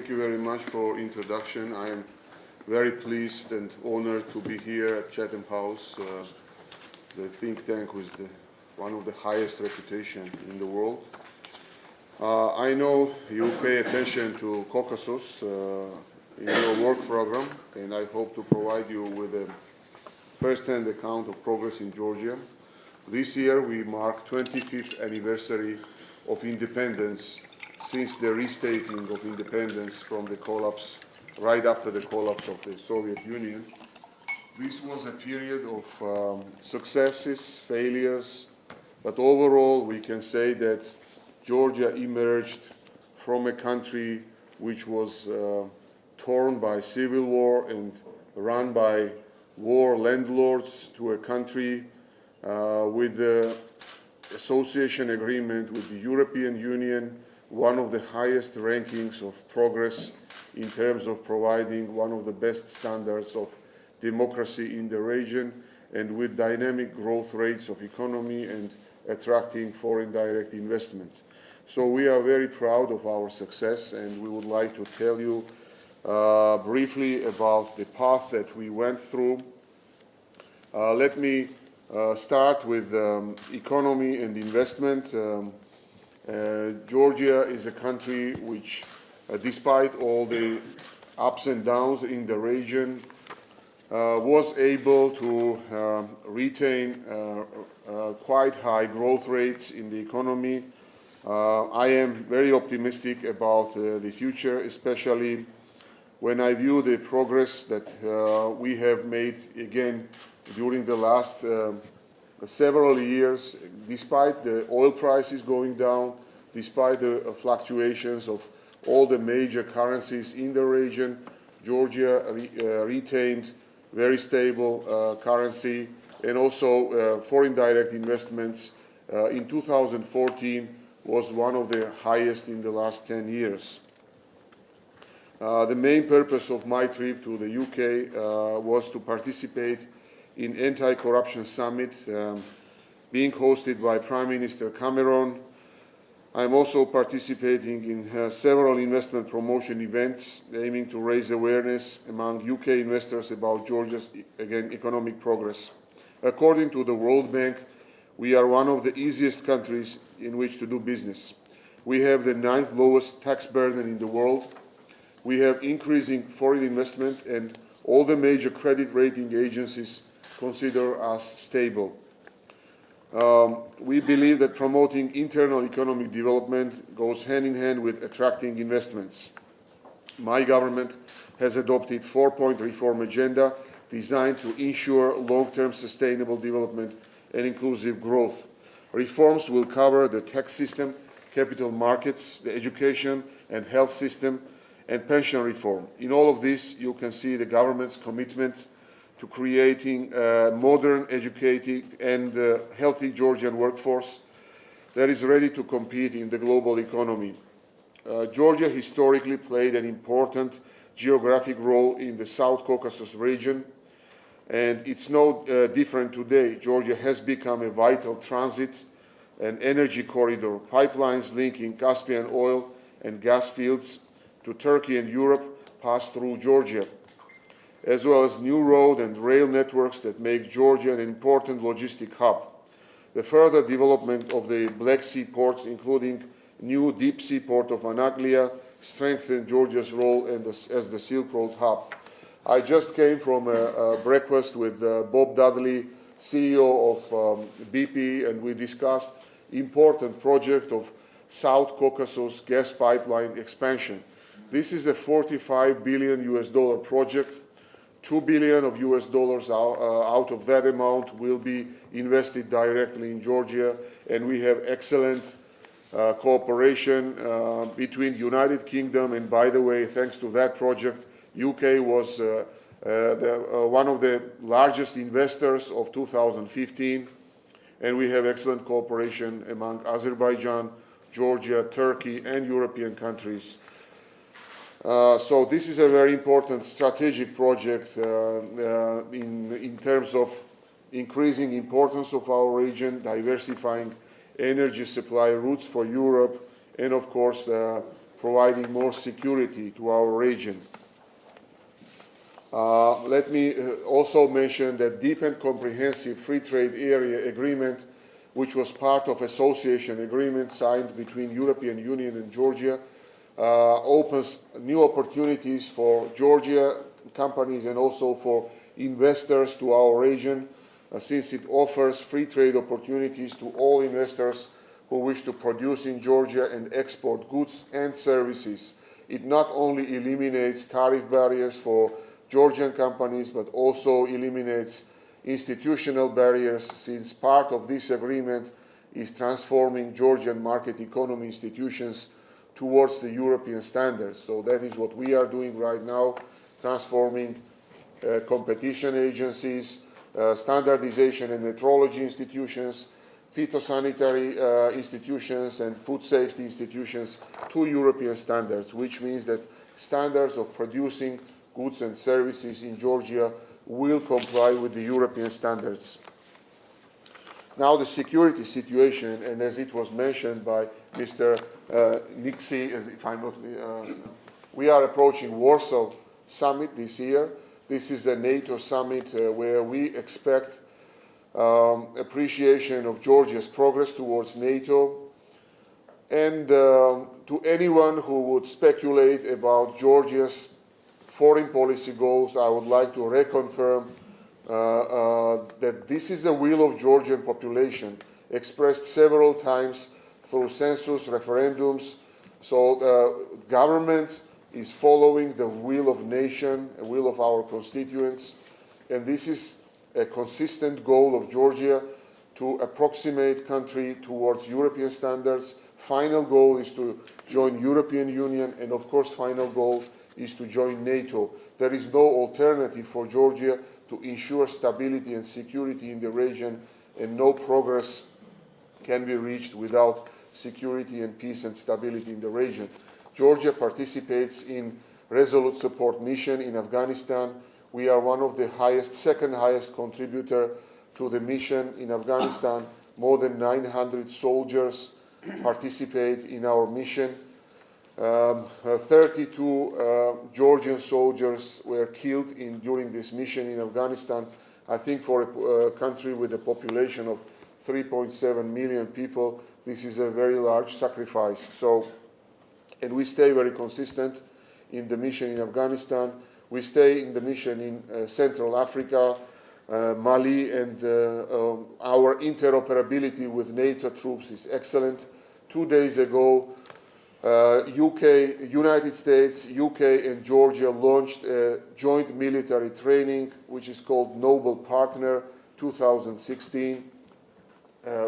Thank you very much for introduction. I am very pleased and honored to be here at Chatham House, the think tank with one of the highest reputation in the world. I know you pay attention to Caucasus in your work program, and I hope to provide you with a first-hand account of progress in Georgia. This year we mark 25th anniversary of independence since the restating of independence from the collapse, right after the collapse of the Soviet Union. This was a period of successes, failures, but overall we can say that Georgia emerged from a country which was torn by civil war and run by war landlords to a country with the association agreement with the European Union, one of the highest rankings of progress in terms of providing one of the best standards of democracy in the region, and with dynamic growth rates of economy and attracting foreign direct investment. So we are very proud of our success, and we would like to tell you briefly about the path that we went through. Let me start with economy and investment. Georgia is a country which, despite all the ups and downs in the region, was able to retain quite high growth rates in the economy. I am very optimistic about the future, especially when I view the progress that we have made again during the last several years, despite the oil prices going down, despite the fluctuations of all the major currencies in the region. Georgia retained very stable currency, and also foreign direct investments in 2014 was one of the highest in the last 10 years. The main purpose of my trip to the UK was to participate in anti-corruption summit being hosted by Prime Minister Cameron. I'm also participating in several investment promotion events aiming to raise awareness among UK investors about Georgia's, again, economic progress. According to the World Bank, we are one of the easiest countries in which to do business. We have the 9th lowest tax burden in the world. We have increasing foreign investment, and all the major credit rating agencies consider us stable. We believe that promoting internal economic development goes hand in hand with attracting investments. My government has adopted a 4-point reform agenda designed to ensure long-term sustainable development and inclusive growth. Reforms will cover the tax system, capital markets, the education and health system, and pension reform. In all of this, you can see the government's commitment to creating a modern, educated, and healthy Georgian workforce that is ready to compete in the global economy. Georgia historically played an important geographic role in the South Caucasus region, and it's no different today. Georgia has become a vital transit and energy corridor. Pipelines linking Caspian oil and gas fields to Turkey and Europe pass through Georgia, as well as new road and rail networks that make Georgia an important logistic hub. The further development of the Black Sea ports, including new deep sea port of Anaglia, strengthened Georgia's role as the Silk Road hub. I just came from a breakfast with Bob Dudley, CEO of BP, and we discussed important project of South Caucasus gas pipeline expansion. This is a $45 billion project. $2 billion of US dollars out of that amount will be invested directly in Georgia, and we have excellent cooperation between the United Kingdom, and by the way, thanks to that project, UK was one of the largest investors of 2015, and we have excellent cooperation among Azerbaijan, Georgia, Turkey, and European countries. So this is a very important strategic project in terms of increasing importance of our region, diversifying energy supply routes for Europe, and of course providing more security to our region. Let me also mention that deep and comprehensive free trade area agreement, which was part of association agreement signed between European Union and Georgia, opens new opportunities for Georgia companies and also for investors to our region, since it offers free trade opportunities to all investors who wish to produce in Georgia and export goods and services. It not only eliminates tariff barriers for Georgian companies, but also eliminates institutional barriers, since part of this agreement is transforming Georgian market economy institutions towards the European standards. So that is what we are doing right now, transforming competition agencies, standardization and metrology institutions, phytosanitary institutions, and food safety institutions to European standards, which means that standards of producing goods and services in Georgia will comply with the European standards. Now the security situation, and as it was mentioned by Mr. Nixie, if I'm not, we are approaching Warsaw Summit this year. This is a NATO summit where we expect appreciation of Georgia's progress towards NATO. And to anyone who would speculate about Georgia's foreign policy goals, I would like to reconfirm that this is the will of Georgian population, expressed several times through census, referendums. So the government is following the will of nation, the will of our constituents, and this is a consistent goal of Georgia to approximate country towards European standards. Final goal is to join European Union, and of course final goal is to join NATO. There is no alternative for Georgia to ensure stability and security in the region, and no progress can be reached without security and peace and stability in the region. Georgia participates in Resolute Support Mission in Afghanistan. We are one of the highest, second highest contributor to the mission in Afghanistan. More than 900 soldiers participate in our mission. 32 Georgian soldiers were killed during this mission in Afghanistan. I think for a country with a population of 3.7 million people, this is a very large sacrifice. So, and we stay very consistent in the mission in Afghanistan. We stay in the mission in Central Africa, Mali, and our interoperability with NATO troops is excellent. 2 days ago, United States, UK, and Georgia launched a joint military training, which is called Noble Partner 2016,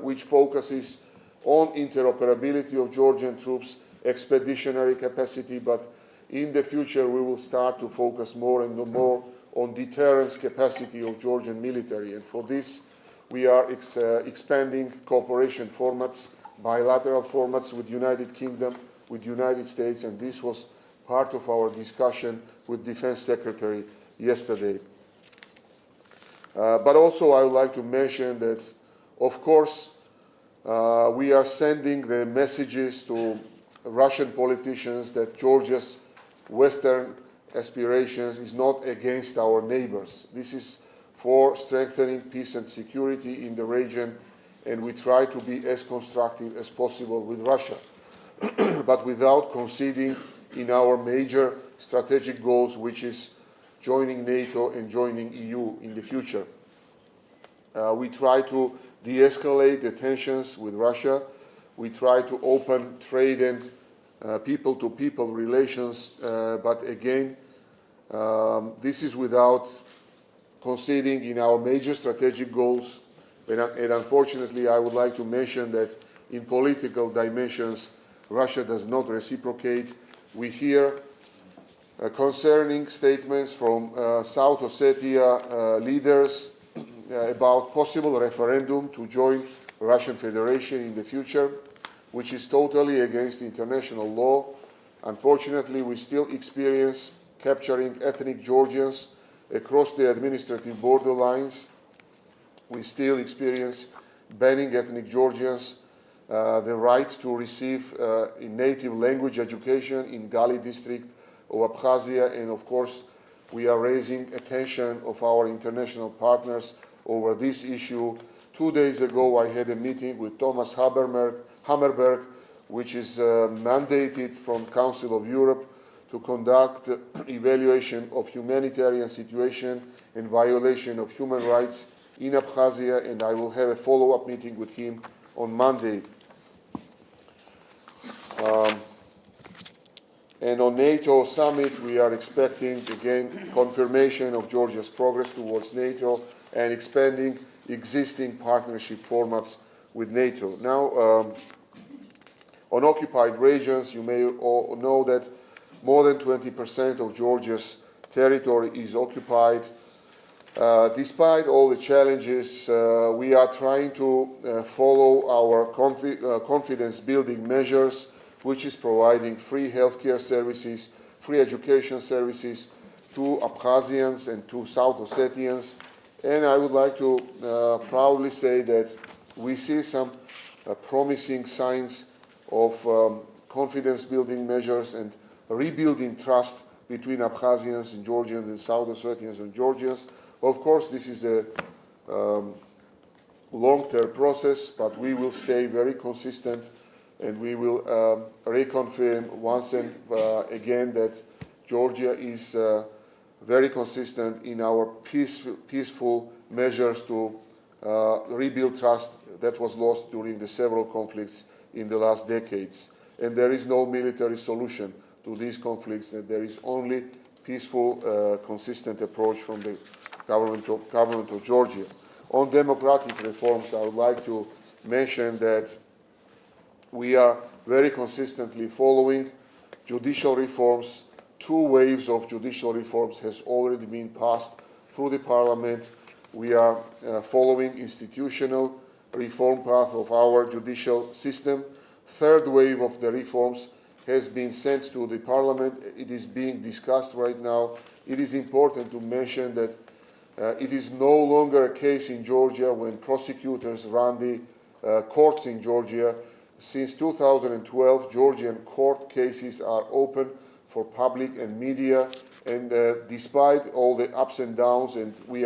which focuses on interoperability of Georgian troops, expeditionary capacity, but in the future we will start to focus more and more on deterrence capacity of Georgian military. And for this, we are expanding cooperation formats, bilateral formats with United Kingdom, with United States, and this was part of our discussion with Defense Secretary yesterday. But also I would like to mention that, of course, we are sending the messages to Russian politicians that Georgia's Western aspirations is not against our neighbors. This is for strengthening peace and security in the region, and we try to be as constructive as possible with Russia, but without conceding in our major strategic goals, which is joining NATO and joining EU in the future. We try to de-escalate the tensions with Russia. We try to open trade and people-to-people relations, but again, this is without conceding in our major strategic goals. And unfortunately, I would like to mention that in political dimensions, Russia does not reciprocate. We hear concerning statements from South Ossetia leaders about possible referendum to join Russian Federation in the future, which is totally against international law. Unfortunately, we still experience capturing ethnic Georgians across the administrative border lines. We still experience banning ethnic Georgians the right to receive in native language education in Gali district of Abkhazia, and of course we are raising attention of our international partners over this issue. 2 days ago I had a meeting with Thomas Hammerberg, which is mandated from Council of Europe to conduct evaluation of humanitarian situation and violation of human rights in Abkhazia, and I will have a follow-up meeting with him on Monday. And on NATO summit, we are expecting, again, confirmation of Georgia's progress towards NATO and expanding existing partnership formats with NATO. Now, on occupied regions, you may all know that more than 20% of Georgia's territory is occupied. Despite all the challenges, we are trying to follow our confidence-building measures, which is providing free healthcare services, free education services to Abkhazians and to South Ossetians. And I would like to proudly say that we see some promising signs of confidence-building measures and rebuilding trust between Abkhazians and Georgians and South Ossetians and Georgians. Of course, this is a long-term process, but we will stay very consistent, and we will reconfirm once and again that Georgia is very consistent in our peaceful measures to rebuild trust that was lost during the several conflicts in the last decades. And there is no military solution to these conflicts, and there is only peaceful, consistent approach from the government of Georgia. On democratic reforms, I would like to mention that we are very consistently following judicial reforms. 2 waves of judicial reforms has already been passed through the parliament. We are following institutional reform path of our judicial system. 3rd wave of the reforms has been sent to the parliament. It is being discussed right now. It is important to mention that it is no longer a case in Georgia when prosecutors run the courts in Georgia. Since 2012, Georgian court cases are open for public and media, and despite all the ups and downs, and we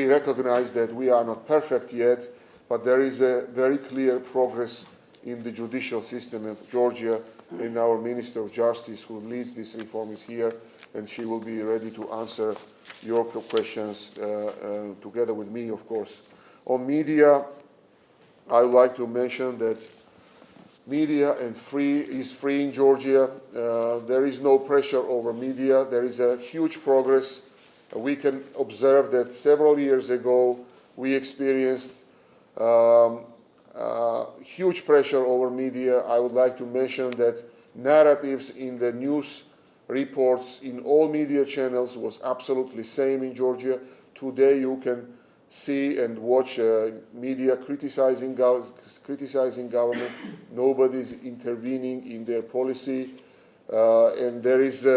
recognize that we are not perfect yet, but there is a very clear progress in the judicial system of Georgia, and our Minister of Justice, who leads this reform, is here, and she will be ready to answer your questions together with me, of course. On media, I would like to mention that media is free in Georgia. There is no pressure over media. There is a huge progress. We can observe that several years ago we experienced huge pressure over media. I would like to mention that narratives in the news reports in all media channels was absolutely same in Georgia. Today you can see and watch media criticizing government. Nobody is intervening in their policy, and there is,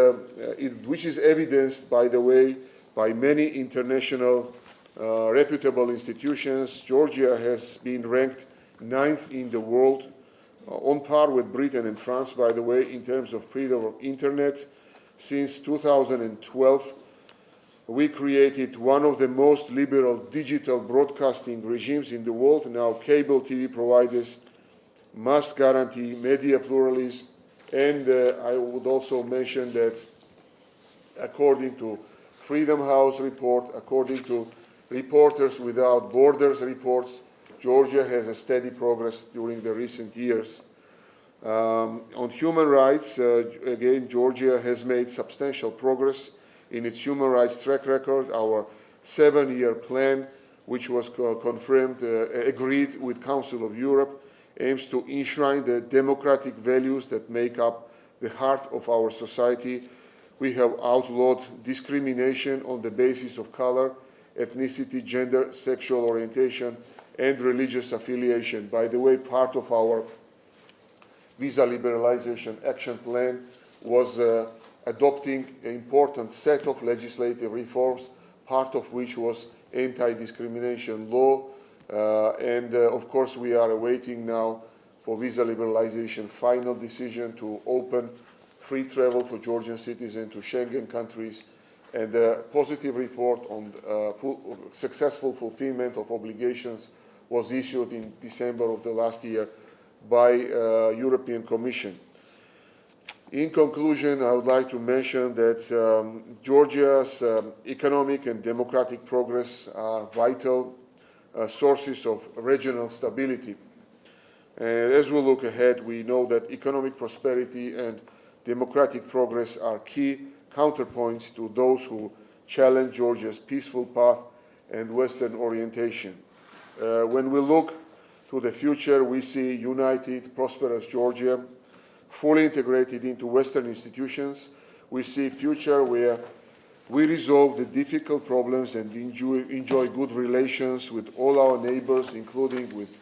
which is evidenced, by the way, by many international reputable institutions. Georgia has been ranked 9th in the world, on par with Britain and France, by the way, in terms of freedom of internet. Since 2012, we created one of the most liberal digital broadcasting regimes in the world. Now cable TV providers must guarantee media pluralism, and I would also mention that according to Freedom House report, according to Reporters Without Borders reports, Georgia has a steady progress during the recent years. On human rights, again, Georgia has made substantial progress in its human rights track record. Our 7-year plan, which was confirmed, agreed with Council of Europe, aims to enshrine the democratic values that make up the heart of our society. We have outlawed discrimination on the basis of color, ethnicity, gender, sexual orientation, and religious affiliation. By the way, part of our visa liberalization action plan was adopting an important set of legislative reforms, part of which was anti-discrimination law, And of course, we are awaiting now for visa liberalization final decision to open free travel for Georgian citizens to Schengen countries, and a positive report on successful fulfillment of obligations was issued in December of the last year by European Commission. In conclusion, I would like to mention that Georgia's economic and democratic progress are vital sources of regional stability. As we look ahead, we know that economic prosperity and democratic progress are key counterpoints to those who challenge Georgia's peaceful path and Western orientation. When we look to the future, we see united, prosperous Georgia, fully integrated into Western institutions. We see a future where we resolve the difficult problems and enjoy good relations with all our neighbors, including with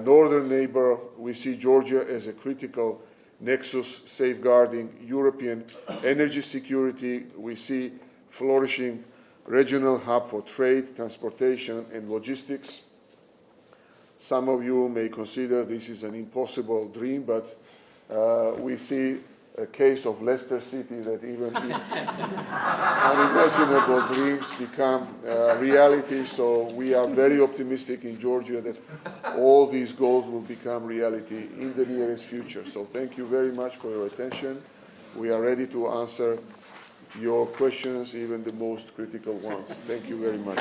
northern neighbor. We see Georgia as a critical nexus safeguarding European energy security. We see flourishing regional hub for trade, transportation, and logistics. Some of you may consider this is an impossible dream, but we see a case of Leicester City that even unimaginable dreams become reality. So we are very optimistic in Georgia that all these goals will become reality in the nearest future. So thank you very much for your attention. We are ready to answer your questions, even the most critical ones. Thank you very much.